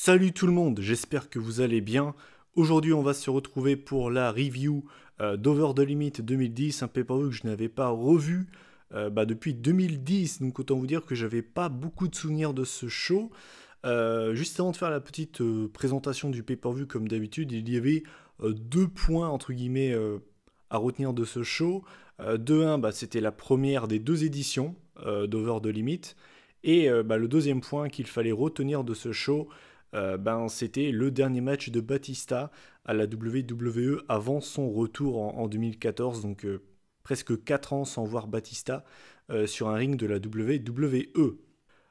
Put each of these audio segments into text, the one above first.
Salut tout le monde, j'espère que vous allez bien. Aujourd'hui, on va se retrouver pour la review d'Over the Limit 2010, un pay-per-view que je n'avais pas revu depuis 2010. Donc autant vous dire que j'avais pas beaucoup de souvenirs de ce show. Juste avant de faire la petite présentation du pay-per-view, comme d'habitude, il y avait deux points entre guillemets à retenir de ce show. De un, c'était la première des deux éditions d'Over the Limit. Et le deuxième point qu'il fallait retenir de ce show, c'était le dernier match de Batista à la WWE avant son retour en 2014, donc presque 4 ans sans voir Batista sur un ring de la WWE.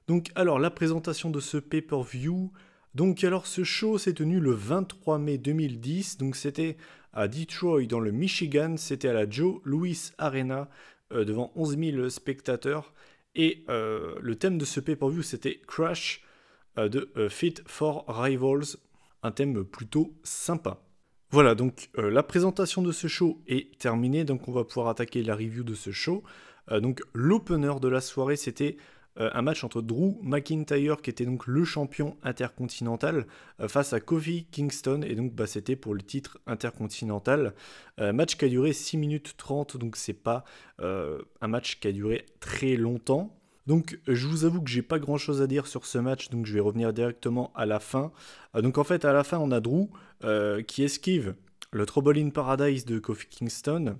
Donc alors la présentation de ce pay-per-view, donc alors ce show s'est tenu le 23 mai 2010, donc c'était à Detroit dans le Michigan, c'était à la Joe Louis Arena devant 11 000 spectateurs, et le thème de ce pay-per-view c'était Crash de Fit for Rivals, un thème plutôt sympa. Voilà, donc la présentation de ce show est terminée, donc on va pouvoir attaquer la review de ce show. Donc l'opener de la soirée, c'était un match entre Drew McIntyre, qui était donc le champion intercontinental, face à Kofi Kingston, et donc c'était pour le titre intercontinental. Match qui a duré 6 minutes 30, donc c'est pas un match qui a duré très longtemps. Donc je vous avoue que j'ai pas grand chose à dire sur ce match, donc je vais revenir directement à la fin. Donc en fait à la fin on a Drew qui esquive le Trouble in Paradise de Kofi Kingston.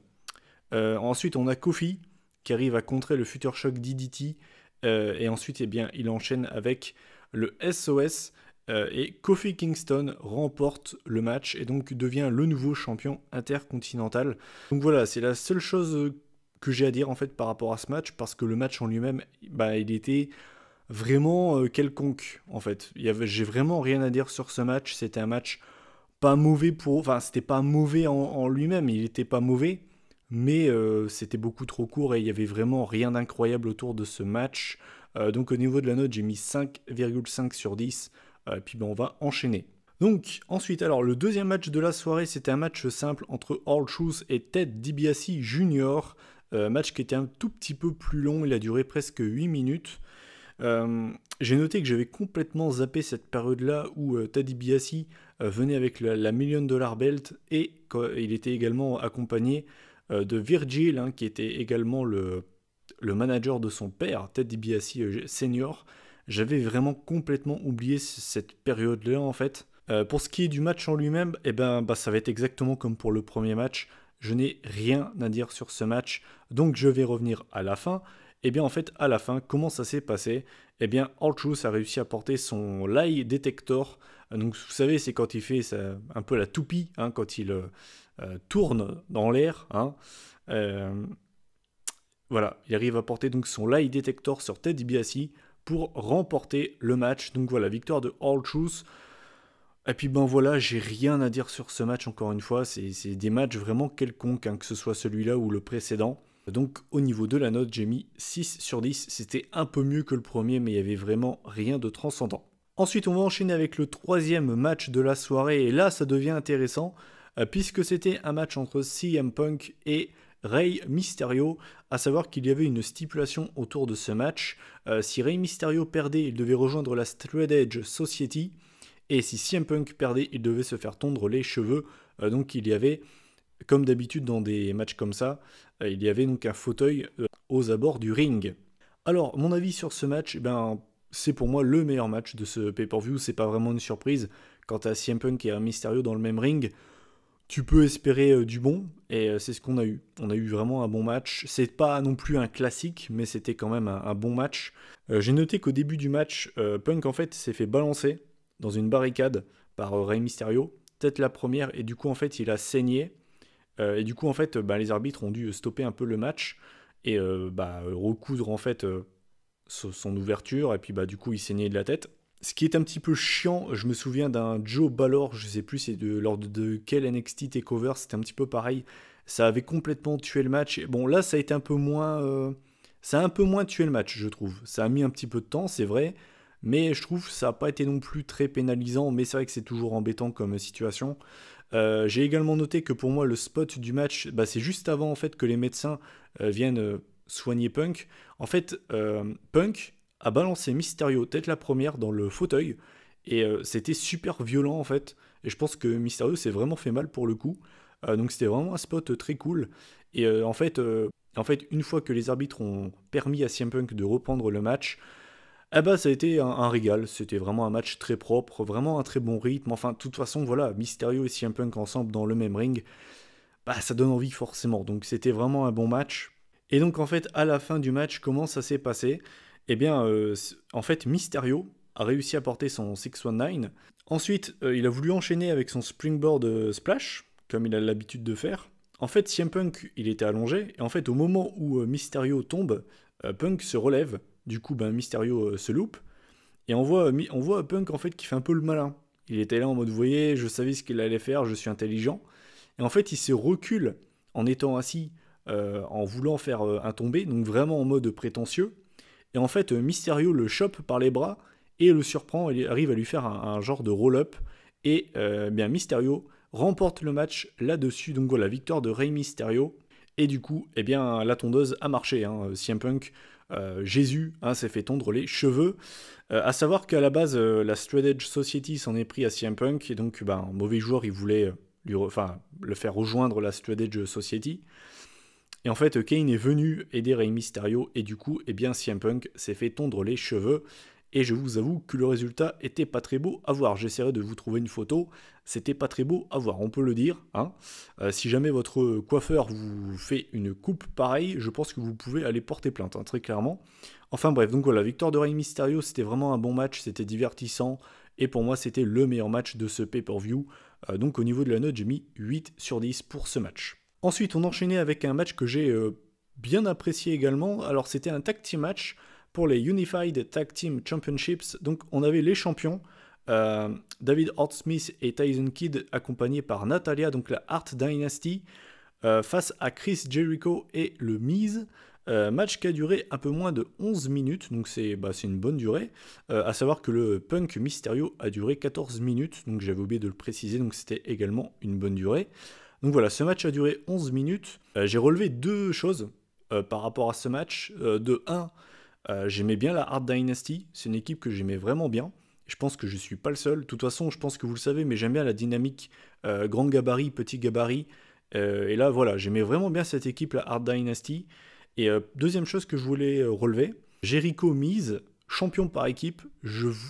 Ensuite on a Kofi qui arrive à contrer le Future Shock DDT. Et ensuite il enchaîne avec le SOS. Et Kofi Kingston remporte le match et donc devient le nouveau champion intercontinental. Donc voilà, c'est la seule chose que j'ai à dire en fait par rapport à ce match, parce que le match en lui-même, il était vraiment quelconque en fait. J'ai vraiment rien à dire sur ce match. C'était un match pas mauvais c'était pas mauvais en lui-même, il était pas mauvais, mais c'était beaucoup trop court et il y avait vraiment rien d'incroyable autour de ce match. Donc au niveau de la note, j'ai mis 5,5 sur 10. Puis on va enchaîner. Donc ensuite, alors le deuxième match de la soirée, c'était un match simple entre R-Truth et Ted DiBiase Jr. Match qui était un tout petit peu plus long, il a duré presque 8 minutes. J'ai noté que j'avais complètement zappé cette période-là où Ted DiBiase venait avec la Million Dollar Belt, et il était également accompagné de Virgil, qui était également le manager de son père, Ted DiBiase Senior. J'avais vraiment complètement oublié cette période-là en fait. Pour ce qui est du match en lui-même, ça va être exactement comme pour le premier match. Je n'ai rien à dire sur ce match, donc je vais revenir à la fin. En fait, à la fin, comment ça s'est passé? R-Truth a réussi à porter son lie detector. Donc, vous savez, c'est quand il fait un peu la toupie, quand il tourne dans l'air. Voilà, il arrive à porter donc son lie detector sur Ted DiBiase pour remporter le match. Donc voilà, victoire de R-Truth. Et puis voilà, j'ai rien à dire sur ce match encore une fois, c'est des matchs vraiment quelconques, que ce soit celui-là ou le précédent. Donc au niveau de la note, j'ai mis 6 sur 10, c'était un peu mieux que le premier, mais il n'y avait vraiment rien de transcendant. Ensuite, on va enchaîner avec le troisième match de la soirée, et là ça devient intéressant, puisque c'était un match entre CM Punk et Rey Mysterio, à savoir qu'il y avait une stipulation autour de ce match. Si Rey Mysterio perdait, il devait rejoindre la Straight Edge Society, et si CM Punk perdait, il devait se faire tondre les cheveux. Donc il y avait, comme d'habitude dans des matchs comme ça, il y avait donc un fauteuil aux abords du ring. Alors, mon avis sur ce match, c'est pour moi le meilleur match de ce pay-per-view. C'est pas vraiment une surprise. Quant à CM Punk et Mysterio dans le même ring, tu peux espérer du bon, et c'est ce qu'on a eu. On a eu vraiment un bon match. C'est pas non plus un classique, mais c'était quand même un bon match. J'ai noté qu'au début du match, Punk en fait s'est fait balancer dans une barricade par Rey Mysterio, tête la première, et du coup en fait il a saigné, et du coup en fait les arbitres ont dû stopper un peu le match et recoudre en fait son ouverture, et puis du coup il saignait de la tête. Ce qui est un petit peu chiant, je me souviens d'un Joe Balor, je sais plus c'est lors de quel NXT TakeOver, c'était un petit peu pareil, ça avait complètement tué le match. Et bon là ça a été un peu moins... ça a un peu moins tué le match, je trouve. Ça a mis un petit peu de temps, c'est vrai, mais je trouve que ça n'a pas été non plus très pénalisant, mais c'est vrai que c'est toujours embêtant comme situation. J'ai également noté que pour moi le spot du match, c'est juste avant en fait que les médecins viennent soigner Punk. En fait, Punk a balancé Mysterio tête la première dans le fauteuil, Et c'était super violent en fait. Et je pense que Mysterio s'est vraiment fait mal pour le coup. Donc c'était vraiment un spot très cool. Et en fait, une fois que les arbitres ont permis à CM Punk de reprendre le match, ah bah ça a été un régal, c'était vraiment un match très propre, vraiment un très bon rythme, enfin de toute façon voilà, Mysterio et CM Punk ensemble dans le même ring, bah ça donne envie forcément, donc c'était vraiment un bon match. Et donc en fait à la fin du match, comment ça s'est passé? Eh bien en fait Mysterio a réussi à porter son 619, ensuite il a voulu enchaîner avec son springboard splash, comme il a l'habitude de faire. En fait CM Punk il était allongé, et en fait au moment où Mysterio tombe, Punk se relève, du coup ben, Mysterio se loupe, et on voit Punk en fait qui fait un peu le malin. Il était là en mode, vous voyez, je savais ce qu'il allait faire, je suis intelligent. Et en fait, il se recule en étant assis, en voulant faire un tombé, donc vraiment en mode prétentieux. Et en fait, Mysterio le chope par les bras et le surprend, et arrive à lui faire un genre de roll-up. Et bien Mysterio remporte le match là-dessus. Donc voilà, victoire de Rey Mysterio. Et du coup, eh bien, la tondeuse a marché. CM Punk, Jésus, s'est fait tondre les cheveux. À savoir qu'à la base, la Straight Edge Society s'en est pris à CM Punk. Et donc, ben, un mauvais joueur, il voulait le faire rejoindre la Straight Edge Society. Et en fait, Kane est venu aider Rey Mysterio. Et du coup, eh bien, CM Punk s'est fait tondre les cheveux. Et je vous avoue que le résultat était pas très beau à voir. J'essaierai de vous trouver une photo. C'était pas très beau à voir, on peut le dire. Si jamais votre coiffeur vous fait une coupe pareille, je pense que vous pouvez aller porter plainte, très clairement. Enfin bref, donc voilà, victoire de Rey Mysterio, c'était vraiment un bon match, c'était divertissant. Et pour moi, c'était le meilleur match de ce pay-per-view. Donc au niveau de la note, j'ai mis 8 sur 10 pour ce match. Ensuite, on enchaînait avec un match que j'ai bien apprécié également. Alors c'était un tag team match pour les Unified Tag Team Championships. Donc on avait les champions, David Hart Smith et Tyson Kidd, accompagnés par Natalia, donc la Hart Dynasty, face à Chris Jericho et le Miz. Match qui a duré un peu moins de 11 minutes, donc c'est une bonne durée. À savoir que le Punk Mysterio a duré 14 minutes, donc j'avais oublié de le préciser, donc c'était également une bonne durée. Donc voilà, ce match a duré 11 minutes. J'ai relevé deux choses par rapport à ce match. De 1, j'aimais bien la Hart Dynasty, c'est une équipe que j'aimais vraiment bien. Je pense que je suis pas le seul. De toute façon, je pense que vous le savez, mais j'aime bien la dynamique grand gabarit, petit gabarit. Et là, voilà, j'aimais vraiment bien cette équipe, la Hart Dynasty. Et deuxième chose que je voulais relever, Jericho Miz, champion par équipe,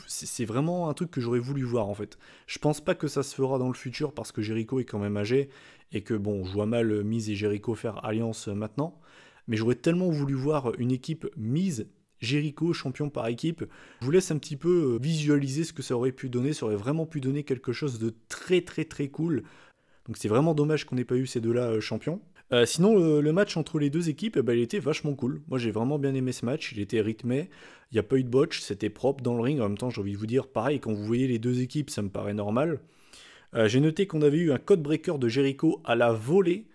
c'est vraiment un truc que j'aurais voulu voir en fait. Je pense pas que ça se fera dans le futur parce que Jericho est quand même âgé et que bon, je vois mal Miz et Jericho faire alliance maintenant. Mais j'aurais tellement voulu voir une équipe Miz, Jericho, champion par équipe. Je vous laisse un petit peu visualiser ce que ça aurait pu donner. Ça aurait vraiment pu donner quelque chose de très très très cool. Donc c'est vraiment dommage qu'on n'ait pas eu ces deux-là champions. Sinon, le match entre les deux équipes, il était vachement cool. Moi, j'ai vraiment bien aimé ce match. Il était rythmé. Il n'y a pas eu de botch. C'était propre dans le ring. En même temps, j'ai envie de vous dire, pareil, quand vous voyez les deux équipes, ça me paraît normal. J'ai noté qu'on avait eu un code breaker de Jericho à la volée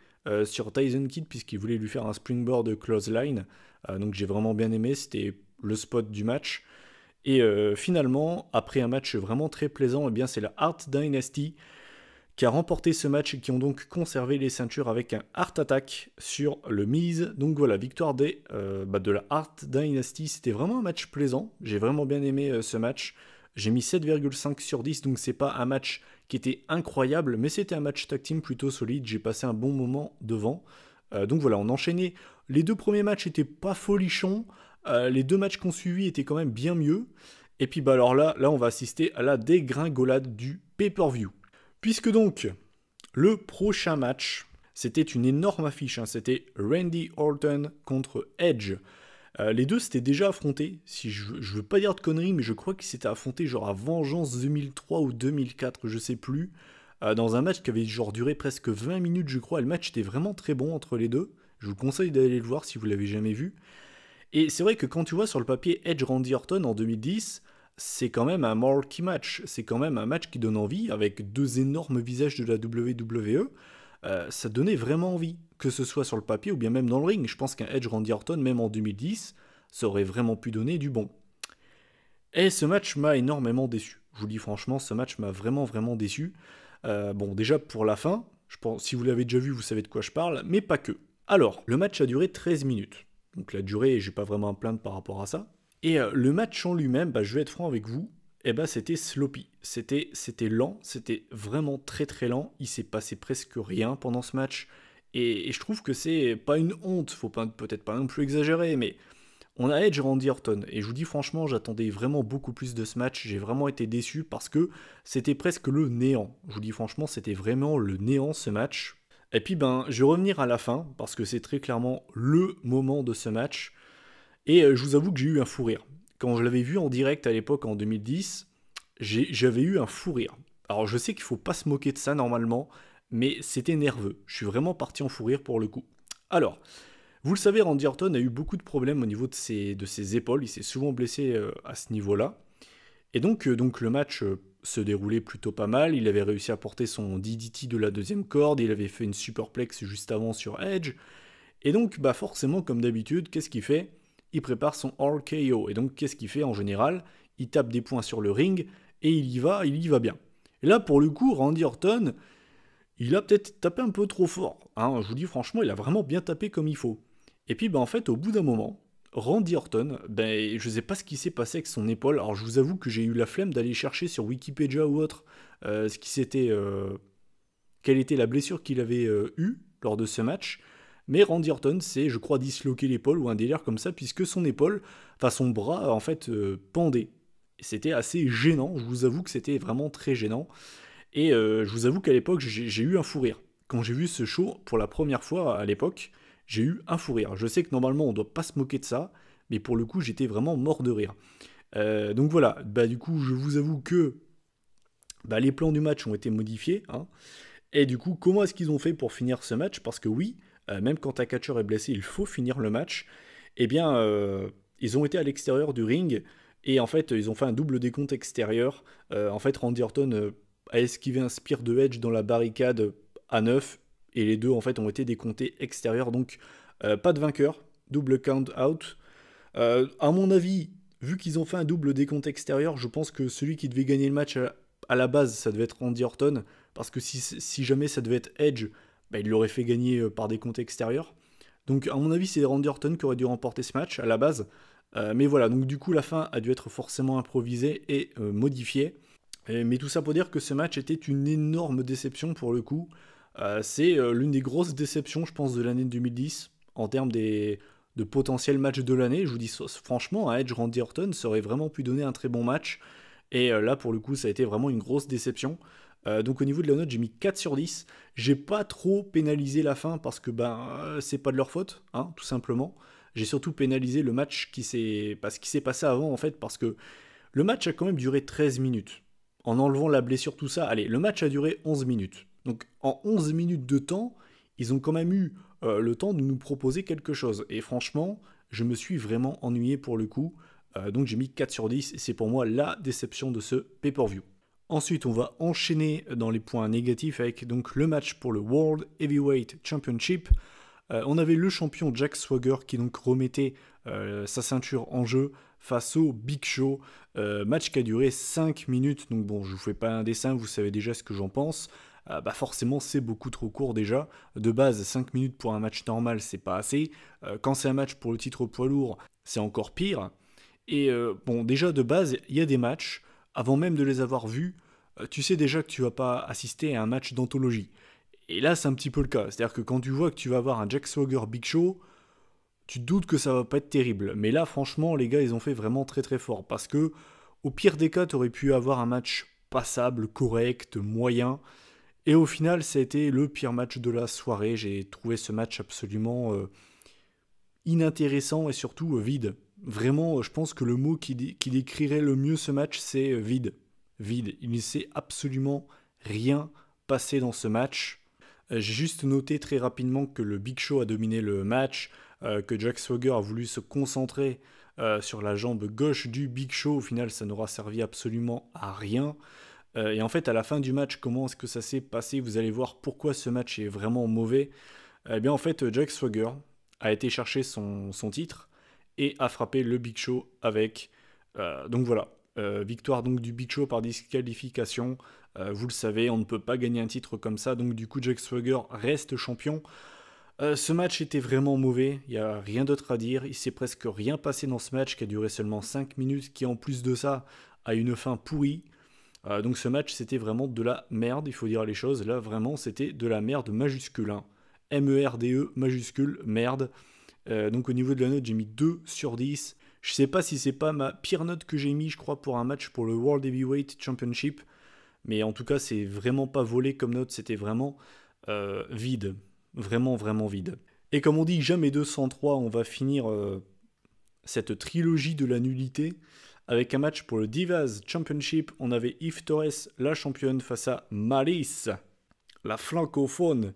sur Tyson Kidd, puisqu'il voulait lui faire un springboard clothesline. Donc j'ai vraiment bien aimé. C'était le spot du match. Et finalement, après un match vraiment très plaisant, c'est la Hart Dynasty qui a remporté ce match et qui ont donc conservé les ceintures avec un Heart Attack sur le Miz. Donc voilà, victoire de la Hart Dynasty. C'était vraiment un match plaisant. J'ai vraiment bien aimé ce match. J'ai mis 7,5 sur 10, donc c'est pas un match qui était incroyable, mais c'était un match tag team plutôt solide. J'ai passé un bon moment devant. Donc voilà, on enchaînait. Les deux premiers matchs étaient pas folichons. Les deux matchs qu'on suivi étaient quand même bien mieux. Et puis alors là, on va assister à la dégringolade du pay-per-view. Puisque donc, le prochain match, c'était une énorme affiche, c'était Randy Orton contre Edge. Les deux s'étaient déjà affrontés, si je veux pas dire de conneries, mais je crois qu'ils s'étaient affrontés genre à Vengeance 2003 ou 2004, je sais plus, dans un match qui avait genre duré presque 20 minutes, je crois. Le match était vraiment très bon entre les deux. Je vous conseille d'aller le voir si vous l'avez jamais vu. Et c'est vrai que quand tu vois sur le papier Edge Randy Orton en 2010, c'est quand même un marquee match, c'est quand même un match qui donne envie, avec deux énormes visages de la WWE, ça donnait vraiment envie, que ce soit sur le papier ou bien même dans le ring. Je pense qu'un Edge Randy Orton, même en 2010, ça aurait vraiment pu donner du bon. Et ce match m'a énormément déçu, je vous dis franchement, ce match m'a vraiment vraiment déçu. Bon, déjà pour la fin, je pense, si vous l'avez déjà vu, vous savez de quoi je parle, mais pas que. Alors, le match a duré 13 minutes, donc la durée, j'ai pas vraiment à me plaindre par rapport à ça. Et le match en lui-même, je vais être franc avec vous, eh ben, c'était sloppy. C'était lent, c'était vraiment très très lent. Il s'est passé presque rien pendant ce match. Et je trouve que c'est pas une honte, faut pas, peut-être pas non plus exagérer, mais on a Edge et Randy Orton. Et je vous dis franchement, j'attendais vraiment beaucoup plus de ce match. J'ai vraiment été déçu parce que c'était presque le néant. Je vous dis franchement, c'était vraiment le néant ce match. Et puis ben, je vais revenir à la fin parce que c'est très clairement le moment de ce match. Et je vous avoue que j'ai eu un fou rire. Quand je l'avais vu en direct à l'époque en 2010, j'avais eu un fou rire. Alors je sais qu'il faut pas se moquer de ça normalement, mais c'était nerveux. Je suis vraiment parti en fou rire pour le coup. Alors, vous le savez, Randy Orton a eu beaucoup de problèmes au niveau de ses épaules. Il s'est souvent blessé à ce niveau-là. Et donc le match se déroulait plutôt pas mal. Il avait réussi à porter son DDT de la deuxième corde. Il avait fait une superplex juste avant sur Edge. Et donc, bah forcément, comme d'habitude, qu'est-ce qu'il fait? Il prépare son RKO. Et donc, qu'est-ce qu'il fait en général? Il tape des points sur le ring et il y va bien. Et là, pour le coup, Randy Orton, il a peut-être tapé un peu trop fort. Hein. Je vous dis franchement, il a vraiment bien tapé comme il faut. Et puis, bah, en fait, au bout d'un moment, Randy Orton, ben, je ne sais pas ce qui s'est passé avec son épaule. Alors, je vous avoue que j'ai eu la flemme d'aller chercher sur Wikipédia ou autre quelle était la blessure qu'il avait eue lors de ce match. Mais Randy Orton s'est, je crois, disloqué l'épaule ou un délire comme ça, puisque son épaule, enfin son bras, en fait, pendait. C'était assez gênant, je vous avoue que c'était vraiment très gênant. Et je vous avoue qu'à l'époque, j'ai eu un fou rire. Quand j'ai vu ce show pour la première fois à l'époque, j'ai eu un fou rire. Je sais que normalement, on ne doit pas se moquer de ça, mais pour le coup, j'étais vraiment mort de rire. Donc voilà, bah, du coup, je vous avoue que bah, les plans du match ont été modifiés. Hein. Et du coup, comment est-ce qu'ils ont fait pour finir ce match? Parce que oui, même quand un catcheur est blessé, il faut finir le match. Eh bien, ils ont été à l'extérieur du ring et en fait, ils ont fait un double décompte extérieur. En fait, Randy Orton a esquivé un spear de Edge dans la barricade à 9 et les deux en fait ont été décomptés extérieurs. Donc, pas de vainqueur, double count out. À mon avis, vu qu'ils ont fait un double décompte extérieur, je pense que celui qui devait gagner le match à la base, ça devait être Randy Orton. Parce que si jamais ça devait être Edge, bah, il l'aurait fait gagner par décompte extérieur. Donc à mon avis, c'est Randy Orton qui aurait dû remporter ce match à la base. Mais voilà, donc du coup, la fin a dû être forcément improvisée et modifiée. Mais tout ça pour dire que ce match était une énorme déception pour le coup. C'est l'une des grosses déceptions, je pense, de l'année 2010 en termes de potentiel match de l'année. Je vous dis franchement, Edge Randy Orton, ça aurait vraiment pu donner un très bon match. Et là, pour le coup, ça a été vraiment une grosse déception. Donc au niveau de la note, j'ai mis 4 sur 10. J'ai pas trop pénalisé la fin parce que c'est pas de leur faute, hein, tout simplement. J'ai surtout pénalisé le match ce qui s'est passé avant en fait parce que le match a quand même duré 13 minutes. En enlevant la blessure, tout ça, allez, le match a duré 11 minutes. Donc en 11 minutes de temps, ils ont quand même eu le temps de nous proposer quelque chose. Et franchement, je me suis vraiment ennuyé pour le coup. Donc j'ai mis 4 sur 10 et c'est pour moi la déception de ce pay-per-view. Ensuite, on va enchaîner dans les points négatifs avec donc le match pour le World Heavyweight Championship. On avait le champion Jack Swagger qui donc remettait sa ceinture en jeu face au Big Show. Match qui a duré 5 minutes. Donc bon, je vous fais pas un dessin, vous savez déjà ce que j'en pense. Forcément, c'est beaucoup trop court déjà. De base, 5 minutes pour un match normal, c'est pas assez. Quand c'est un match pour le titre poids lourd, c'est encore pire. Et bon, déjà de base, il y a des matchs, avant même de les avoir vus, tu sais déjà que tu vas pas assister à un match d'anthologie. Et là, c'est un petit peu le cas. C'est-à-dire que quand tu vois que tu vas avoir un Jack Swagger Big Show, tu te doutes que ça va pas être terrible. Mais là, franchement, les gars, ils ont fait vraiment très très fort. Parce que, au pire des cas, tu aurais pu avoir un match passable, correct, moyen. Et au final, ça a été le pire match de la soirée. J'ai trouvé ce match absolument inintéressant et surtout vide. Vraiment, je pense que le mot qui décrirait le mieux ce match, c'est vide. Vide. Il ne s'est absolument rien passé dans ce match. J'ai juste noté très rapidement que le Big Show a dominé le match, que Jack Swagger a voulu se concentrer sur la jambe gauche du Big Show. Au final, ça n'aura servi absolument à rien. Et en fait, à la fin du match, comment est-ce que ça s'est passé? Vous allez voir pourquoi ce match est vraiment mauvais. Eh bien, en fait, Jack Swagger a été chercher son titre et a frappé le Big Show avec. Donc voilà, victoire donc du Big Show par disqualification. Vous le savez, on ne peut pas gagner un titre comme ça. Donc du coup, Jack Swagger reste champion. Ce match était vraiment mauvais, il n'y a rien d'autre à dire. Il s'est presque rien passé dans ce match qui a duré seulement 5 minutes, qui en plus de ça à une fin pourrie. Donc ce match, c'était vraiment de la merde, il faut dire les choses. Là, vraiment, c'était de la merde majuscule. Hein. M-E-R-D-E majuscule, merde. Donc au niveau de la note, j'ai mis 2 sur 10. Je sais pas si c'est pas ma pire note que j'ai mis, je crois, pour un match pour le World Heavyweight Championship. Mais en tout cas, c'est vraiment pas volé comme note, c'était vraiment vide. Vraiment, vraiment vide. Et comme on dit, jamais 203, on va finir cette trilogie de la nullité avec un match pour le Divas Championship. On avait Eve Torres, la championne, face à Maryse, la francophone.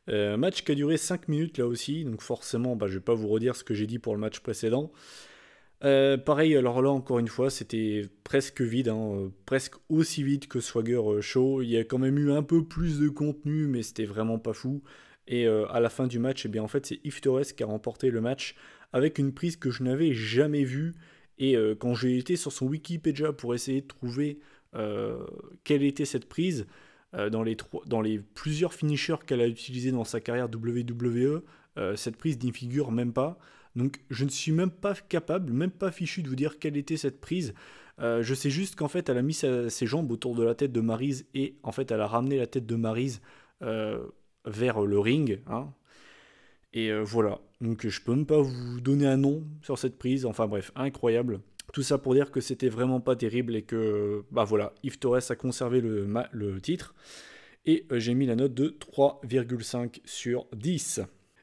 Match qui a duré 5 minutes là aussi, donc forcément, je vais pas vous redire ce que j'ai dit pour le match précédent. Pareil, alors là, encore une fois, c'était presque vide, hein, presque aussi vide que Swagger Show. Il y a quand même eu un peu plus de contenu, mais c'était vraiment pas fou. Et à la fin du match, eh bien, en fait, c'est Eve Torres qui a remporté le match avec une prise que je n'avais jamais vue. Et quand j'ai été sur son Wikipédia pour essayer de trouver quelle était cette prise, dans les plusieurs finishers qu'elle a utilisés dans sa carrière WWE, cette prise n'y figure même pas. Donc je ne suis même pas capable, même pas fichu de vous dire quelle était cette prise. Je sais juste qu'en fait elle a mis ses jambes autour de la tête de Maryse et en fait elle a ramené la tête de Maryse vers le ring. Hein. Et voilà, donc je peux même pas vous donner un nom sur cette prise. Enfin bref, incroyable. Tout ça pour dire que c'était vraiment pas terrible et que, voilà, Eve Torres a conservé le titre. Et j'ai mis la note de 3,5 sur 10.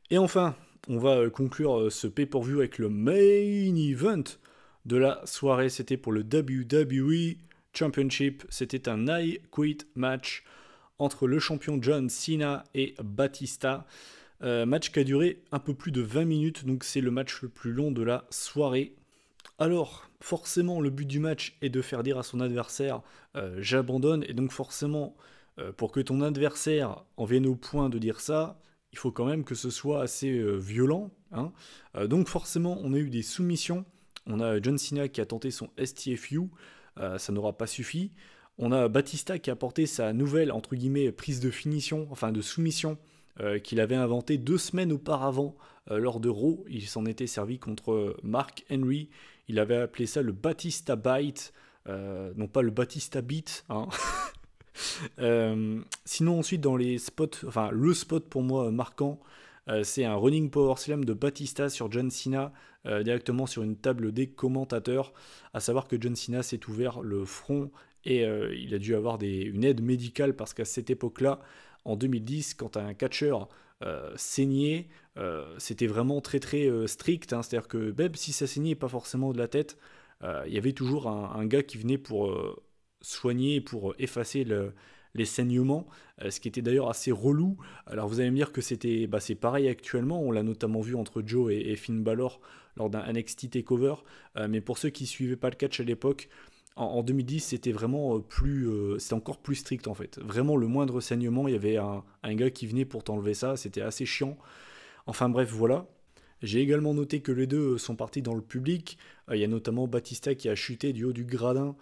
Et enfin, on va conclure ce pay-per-view avec le main event de la soirée. C'était pour le WWE Championship. C'était un I Quit match entre le champion John Cena et Batista. Match qui a duré un peu plus de 20 minutes, donc c'est le match le plus long de la soirée. Alors, forcément, le but du match est de faire dire à son adversaire j'abandonne, et donc forcément, pour que ton adversaire en vienne au point de dire ça, il faut quand même que ce soit assez violent. Hein. Donc forcément, on a eu des soumissions. On a John Cena qui a tenté son STFU, ça n'aura pas suffi. On a Batista qui a porté sa nouvelle, entre guillemets, prise de finition, enfin de soumission, qu'il avait inventé 2 semaines auparavant lors de Raw. Il s'en était servi contre Mark Henry. Il avait appelé ça le Batista Bite, non pas le Batista Beat. Hein. Sinon ensuite dans les spots, enfin le spot pour moi marquant, c'est un running power slam de Batista sur John Cena directement sur une table des commentateurs. À savoir que John Cena s'est ouvert le front et il a dû avoir une aide médicale parce qu'à cette époque-là, en 2010, quand un catcheur saignait, c'était vraiment très très strict. Hein, c'est-à-dire que même si ça saignait pas forcément de la tête, il y avait toujours un gars qui venait pour soigner, pour effacer les saignements, ce qui était d'ailleurs assez relou. Alors vous allez me dire que c'est pareil actuellement, on l'a notamment vu entre Joe et Finn Balor lors d'un NXT TakeOver, mais pour ceux qui suivaient pas le catch à l'époque, en 2010 c'était vraiment c'était encore plus strict en fait. Vraiment le moindre saignement, il y avait un gars qui venait pour t'enlever ça, c'était assez chiant. Enfin bref, voilà. J'ai également noté que les deux sont partis dans le public. Il y a notamment Batista qui a chuté du haut du gradin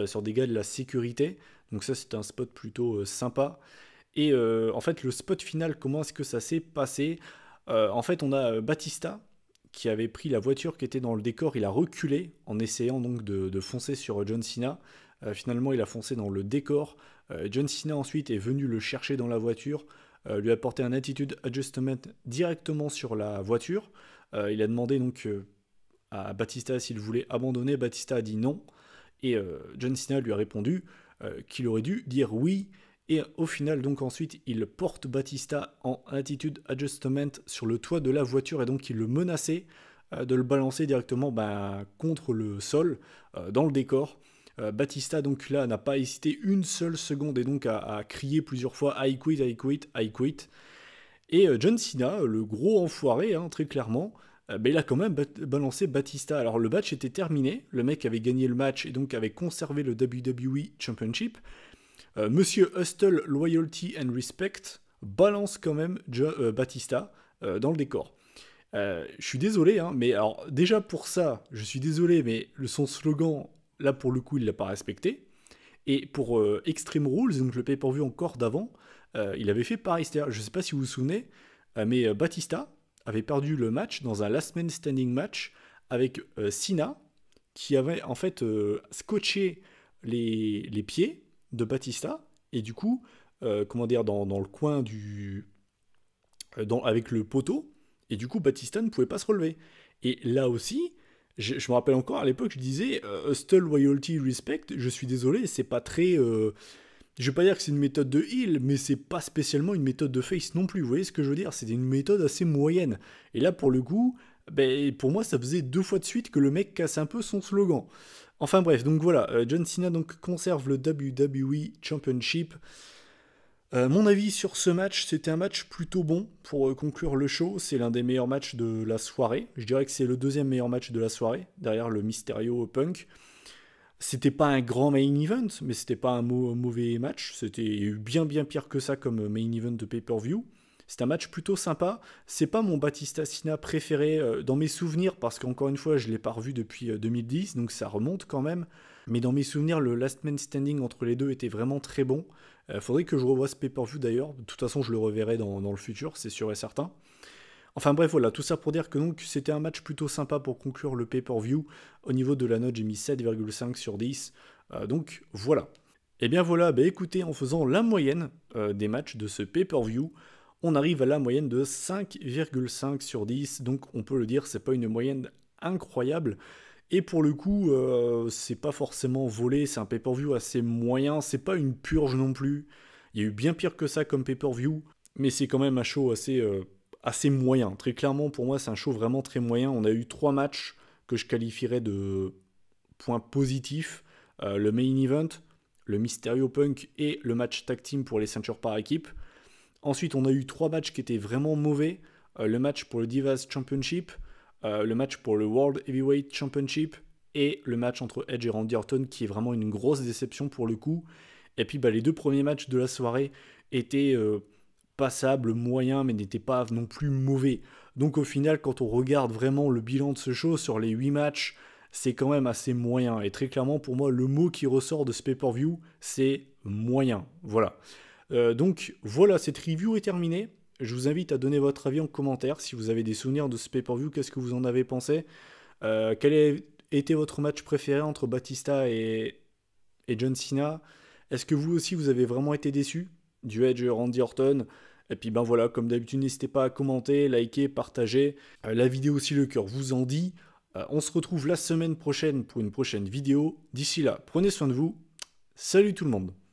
sur des gars de la sécurité. Donc ça, c'est un spot plutôt sympa. Et en fait, le spot final, comment est-ce que ça s'est passé? En fait, on a Batista qui avait pris la voiture qui était dans le décor. Il a reculé en essayant donc de foncer sur John Cena. Finalement, il a foncé dans le décor. John Cena ensuite est venu le chercher dans la voiture. Lui a apporté un attitude adjustment directement sur la voiture. Il a demandé donc à Batista s'il voulait abandonner. Batista a dit non. Et John Cena lui a répondu qu'il aurait dû dire oui. Et au final, donc ensuite, il porte Batista en attitude adjustment sur le toit de la voiture. Et donc, il le menaçait de le balancer directement contre le sol, dans le décor. Batista donc là n'a pas hésité une seule seconde et donc a crié plusieurs fois I quit, I quit, I quit. Et John Cena, le gros enfoiré, hein, très clairement, il a quand même balancé Batista. Alors le match était terminé, le mec avait gagné le match et donc avait conservé le WWE Championship. Monsieur Hustle, Loyalty and Respect balance quand même Batista dans le décor. Je suis désolé, hein, mais alors déjà pour ça, je suis désolé, mais son slogan, là pour le coup, il l'a pas respecté. Et pour Extreme Rules, donc le pay-per-view encore d'avant, il avait fait pareil. C'est-à-dire, je ne sais pas si vous vous souvenez, mais Batista avait perdu le match dans un last man standing match avec Cena, qui avait en fait scotché les pieds de Batista, et du coup, comment dire, dans le coin avec le poteau, et du coup Batista ne pouvait pas se relever. Et là aussi, je me rappelle encore à l'époque, je disais Hustle, Loyalty, Respect, je suis désolé, c'est pas très. Je vais pas dire que c'est une méthode de heal, mais c'est pas spécialement une méthode de face non plus. Vous voyez ce que je veux dire? C'est une méthode assez moyenne. Et là, pour le coup, ben, pour moi, ça faisait 2 fois de suite que le mec casse un peu son slogan. Enfin bref, donc voilà, John Cena donc conserve le WWE Championship. Mon avis sur ce match, c'était un match plutôt bon pour conclure le show. C'est l'un des meilleurs matchs de la soirée. Je dirais que c'est le deuxième meilleur match de la soirée, derrière le Mysterio Punk. C'était pas un grand main event, mais c'était pas un mauvais match. C'était bien pire que ça comme main event de pay-per-view. C'est un match plutôt sympa. C'est pas mon Batista Cena préféré dans mes souvenirs, parce qu'encore une fois, je l'ai pas revu depuis 2010, donc ça remonte quand même. Mais dans mes souvenirs, le last man standing entre les deux était vraiment très bon. Faudrait que je revoie ce pay-per-view d'ailleurs. De toute façon, je le reverrai dans le futur, c'est sûr et certain. Enfin bref, voilà, tout ça pour dire que donc c'était un match plutôt sympa pour conclure le pay-per-view. Au niveau de la note, j'ai mis 7,5 sur 10. Donc voilà. Et bien voilà, bah écoutez, en faisant la moyenne des matchs de ce pay-per-view, on arrive à la moyenne de 5,5 sur 10. Donc on peut le dire, c'est pas une moyenne incroyable. Et pour le coup, c'est pas forcément volé, c'est un pay-per-view assez moyen, c'est pas une purge non plus. Il y a eu bien pire que ça comme pay-per-view, mais c'est quand même un show assez moyen. Très clairement, pour moi, c'est un show vraiment très moyen. On a eu 3 matchs que je qualifierais de points positifs. Le main event, le Mysterio Punk et le match tag team pour les ceintures par équipe. Ensuite, on a eu 3 matchs qui étaient vraiment mauvais. Le match pour le Divas Championship, le match pour le World Heavyweight Championship et le match entre Edge et Randy Orton qui est vraiment une grosse déception pour le coup. Et puis les 2 premiers matchs de la soirée étaient passables, moyens, mais n'étaient pas non plus mauvais. Donc au final, quand on regarde vraiment le bilan de ce show sur les 8 matchs, c'est quand même assez moyen. Et très clairement, pour moi, le mot qui ressort de ce pay-per-view, c'est moyen. Voilà. Donc voilà, cette review est terminée. Je vous invite à donner votre avis en commentaire. Si vous avez des souvenirs de ce pay-per-view, qu'est-ce que vous en avez pensé? Quel a été votre match préféré entre Batista et John Cena? Est-ce que vous aussi, vous avez vraiment été déçu du Edge Randy Orton? Et puis ben voilà, comme d'habitude, n'hésitez pas à commenter, liker, partager. La vidéo si le cœur vous en dit. On se retrouve la semaine prochaine pour une prochaine vidéo. D'ici là, prenez soin de vous. Salut tout le monde!